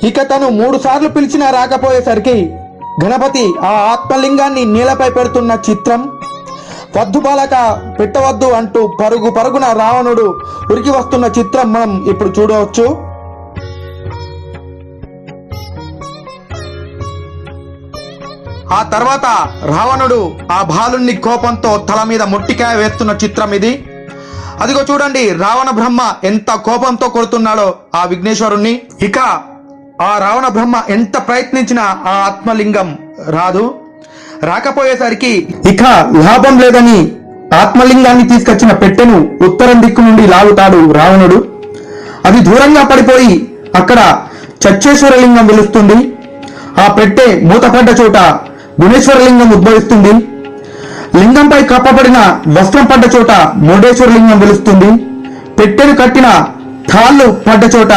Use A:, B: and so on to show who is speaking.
A: ఇక తను 3 సార్లు పిలిచినా రాకపోయేసరికి గణపతి ఆ ఆత్మలింగాన్ని నేలపై పెడుతున్న చిత్రం, వద్దు బాలక పెట్టవద్దు అంటూ పరుగు పరుగున రావణుడు ఉరికి వస్తున్న చిత్రం మనం ఇప్పుడు చూడవచ్చు. ఆ తర్వాత రావణుడు ఆ బాలుని కోపంతో తల మీద మొట్టికాయ వేస్తున్న చిత్రం ఇది. అదిగో చూడండి, రావణ బ్రహ్మ ఎంత కోపంతో కొడుతున్నాడో ఆ విఘ్నేశ్వరుణ్ణి. ఇక ఆ రావణ బ్రహ్మ ఎంత ప్రయత్నించినా ఆ ఆత్మలింగం రాకపోయేసరికి ఇక లాభం లేదని ఆత్మలింగాన్ని తీసుకొచ్చిన పెట్టెను ఉత్తరం దిక్కు నుండి లాగుతాడు రావణుడు. అది దూరంగా పడిపోయి అక్కడ చచ్చేశ్వరలింగం వెలుస్తుంది. ఆ పెట్టె మూతపడ్డ చోట గుణేశ్వరలింగం ఉద్భవిస్తుంది. లింగంపై కప్పబడిన వస్త్రం పడ్డ చోట మురుడేశ్వరలింగం వెలుస్తుంది. పెట్టెను కట్టిన తాళ్ళు పడ్డ చోట